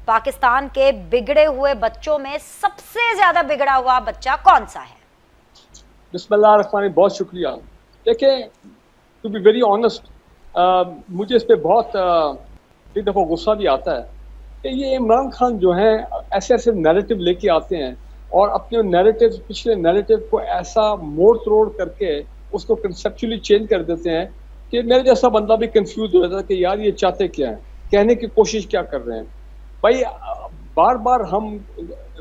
पाकिस्तान के बिगड़े हुए बच्चों में सबसे ज्यादा बिगड़ा हुआ बच्चा कौन सा है? बिस्मिल्लाह, बहुत शुक्रिया। देखें, टू बी वेरी ऑनेस्ट, मुझे इस पे बहुत एक दफ़ा गुस्सा भी आता है कि ये इमरान खान जो हैं ऐसे ऐसे नैरेटिव लेके आते हैं और अपने नैरेटिव, पिछले नैरेटिव को ऐसा मोड़ तोड़ करके उसको कंसेप्चुअली चेंज कर देते हैं कि मेरे जैसा बंदा भी कंफ्यूज हो जाता है कि यार ये चाहते क्या हैं, कहने की कोशिश क्या कर रहे हैं। भाई बार बार हम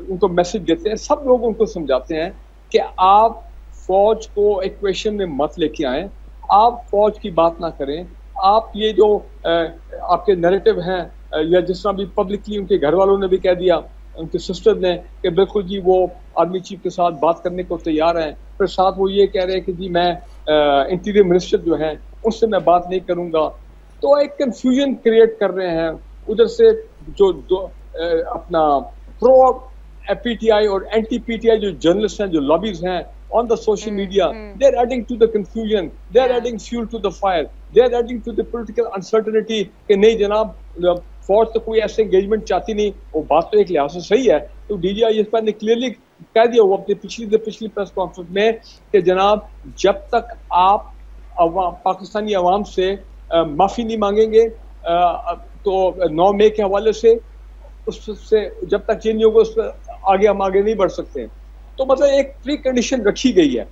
उनको मैसेज देते हैं, सब लोग उनको समझाते हैं कि आप फौज को इक्वेशन में मत लेके आएं, आप फौज की बात ना करें, आप ये जो आपके नैरेटिव हैं, या जिस तरह भी पब्लिकली उनके घर वालों ने भी कह दिया, उनके सिस्टर ने, कि बिल्कुल जी वो आर्मी चीफ के साथ बात करने को तैयार हैं, फिर साथ वो ये कह रहे हैं कि जी मैं इंटीरियर मिनिस्टर जो हैं उससे मैं बात नहीं करूंगा। तो एक कंफ्यूजन क्रिएट कर रहे हैं। उधर से जो अपना प्रो पीटीआई और एंटी पीटीआई जो जर्नलिस्ट हैं, जो लॉबीज हैं on the social media, they're adding to the confusion, they're adding fuel to the fire, they're adding to the political uncertainty कि नहीं जनाब फौज तो कोई ऐसे एंगेजमेंट चाहती नहीं। वो बात तो एक लिहाज से सही है। तो DGISP ने क्लियरली कह दिया वो अपनी पिछली प्रेस कॉन्फ्रेंस में कि जनाब जब तक आप पाकिस्तानी अवाम से माफ़ी नहीं मांगेंगे तो 9 मई के हवाले से उससे जब तक ये नहीं होगा उस पर हम आगे नहीं बढ़ सकते। तो मतलब एक प्री कंडीशन रखी गई है।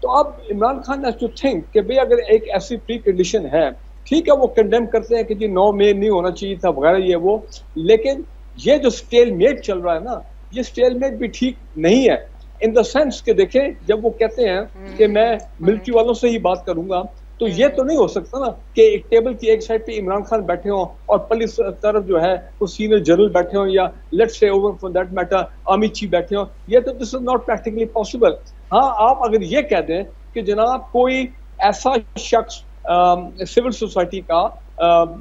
तो अब Imran Khan has to think कि भाई अगर एक ऐसी प्री कंडीशन है, ठीक है वो कंडेम करते हैं कि जी 9 मई नहीं होना चाहिए था वगैरह ये वो, लेकिन ये जो स्टेलमेट चल रहा है ना, ये स्टेलमेट भी ठीक नहीं है इन द सेंस कि देखें जब वो कहते हैं कि मैं मिलिट्री वालों से ही बात करूंगा, तो ये तो नहीं हो सकता ना कि एक टेबल की एक साइड पे इमरान खान बैठे हों और पुलिस तरफ जो है वो सीनियर जनरल बैठे हों, या let's say over for that matter army chief बैठे हों। ये तो this is not practically possible. हाँ, आप अगर ये कह दें कि जनाब कोई ऐसा शख्स सिविल सोसाइटी का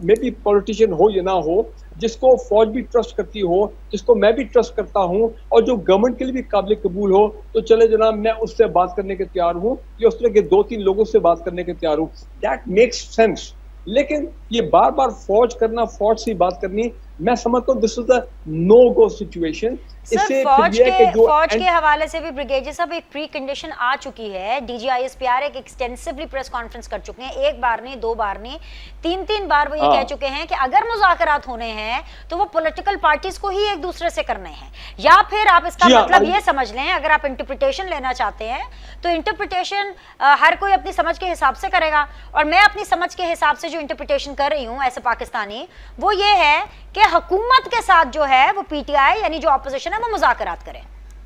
मे बी पॉलिटिशियन हो या ना हो, जिसको फौज भी ट्रस्ट करती हो, जिसको मैं भी ट्रस्ट करता हूं और जो गवर्नमेंट के लिए भी काबिल कबूल हो, तो चले जनाब मैं उससे बात करने के तैयार हूं या उस तरह के 2-3 लोगों से बात करने के तैयार हूं। That makes sense. लेकिन ये बार बार फौज करना, फौज से बात करनी, मैं समझता हूँ this is the no go situation. Sir फौज के हवाले से भी ब्रिगेडियर साहब एक प्री कंडीशन आ चुकी है। DGISPR एक एक्सटेंसिवली प्रेस कॉन्फ्रेंस कर चुके हैं, एक बार नहीं, 2 बार नहीं, 3 बार वो ये कह चुके हैं कि अगर मुज़ाकरात होने हैं तो वो पॉलिटिकल पार्टीज को ही एक दूसरे से करने हैं। या फिर आप इसका मतलब ये समझ लें, अगर आप इंटरप्रिटेशन लेना चाहते हैं तो इंटरप्रिटेशन हर कोई अपनी समझ के हिसाब से करेगा, और मैं अपनी समझ के हिसाब से जो इंटरप्रिटेशन कर रही हूँ ऐसे पाकिस्तानी, वो ये है कि हुकूमत के साथ जो है वो PTI यानी जो ऑपोजिशन है वो मुज़ाकरात करें।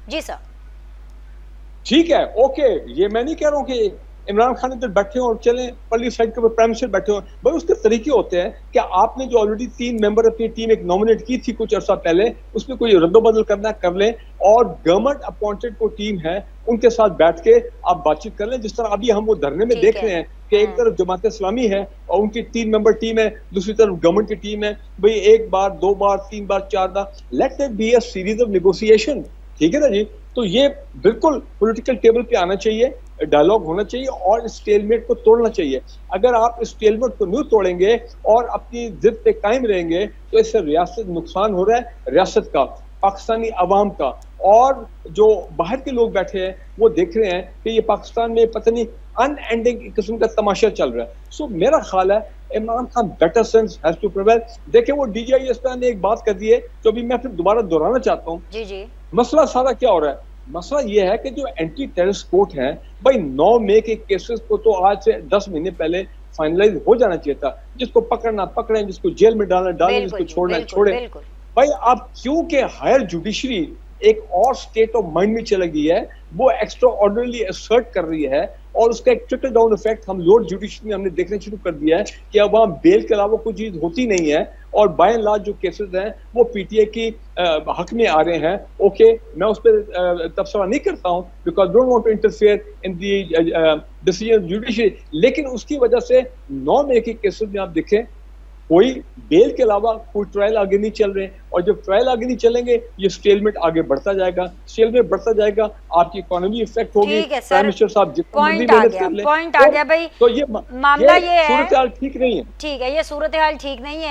जी सर, ठीक है, ओके, ये मैं नहीं कह रहा हूँ कि इमरान खान इधर बैठे हो और चलें पल्ली साइड के ऊपर प्राइम मिनिस्टर बैठे हो, बस उसके तरीके होते हैं कि आपने जो ऑलरेडी 3 मेंबर अपनी टीम एक नॉमिनेट की थी कुछ अर्सा पहले, उसमें कोई रद्दोबदल करना कर लें, और गवर्नमेंट अपॉइंटेड को टीम है उनके साथ बैठ के आप बातचीत कर लें। जिस तरह अभी हम वो धरने में देख रहे हैं कि एक तरफ जमात इस्लामी है और उनकी 3 मेंबर टीम है, दूसरी तरफ गवर्नमेंट की टीम है। भाई 1 बार 2 बार 3 बार 4 बार, let there be a series of negotiation. ठीक है ना जी? तो ये बिल्कुल पॉलिटिकल टेबल पे आना चाहिए, डायलॉग होना चाहिए और स्टेलमेट को तोड़ना चाहिए। अगर आप स्टेलमेट को नहीं तोड़ेंगे और अपनी जिद पे कायम रहेंगे तो इससे रियासत नुकसान हो रहा है, रियासत का, पाकिस्तानी अवाम का, और जो बाहर के लोग बैठे हैं वो देख रहे हैं कि ये पाकिस्तान में पता नहीं अनएंडिंग किस्म का तमाशा चल रहा है। सो मेरा ख्याल है Imran Khan better sense has to prevail. देखिए वो DGISP ने एक बात कर दी है जो अभी मैं फिर दोबारा दोहराना चाहता हूँ। जी। मसला सारा क्या हो रहा है? मसला ये है कि जो एंटी टेररिस्ट कोर्ट है, भाई 9 मई के केसेस को तो आज से 10 महीने पहले फाइनलाइज हो जाना चाहिए था। जिसको पकड़ना पकड़े, जिसको जेल में डालना डालें, जिसको छोड़ना छोड़े। भाई अब क्योंकि हायर जुडिशरी एक और स्टेट ऑफ माइंड में चली गई है, वो एक्स्ट्रा ऑर्डिनरी असर्ट कर रही है, और उसका एक ट्रिकल डाउन इफेक्ट हम लोअर जुडिशरी में हमने देखने शुरू कर दिया है कि अब वहाँ बेल के अलावा कोई चीज होती नहीं है, और बाय एंड लार्ज जो केसेस हैं वो PTI की हक में आ रहे हैं। ओके, मैं उस पर तबसरा नहीं करता हूँ because don't want to interfere in the decision judiciary, लेकिन उसकी वजह से 9 मई के केसेस में आप देखें कोई बेल के अलावा कोई ट्रायल आगे नहीं चल रहे, और जब ट्रायल आगे नहीं चलेंगे ये स्टेलमेट आगे बढ़ता जाएगा, स्टेलमेट बढ़ता जाएगा, आपकी इकोनॉमी इफेक्ट होगी। प्राइम मिनिस्टर साहब जितना पॉइंट आ गया भाई, तो ये मामला ये है, सूरत हाल ठीक नहीं है। ठीक है, ये सूरत हाल ठीक नहीं है।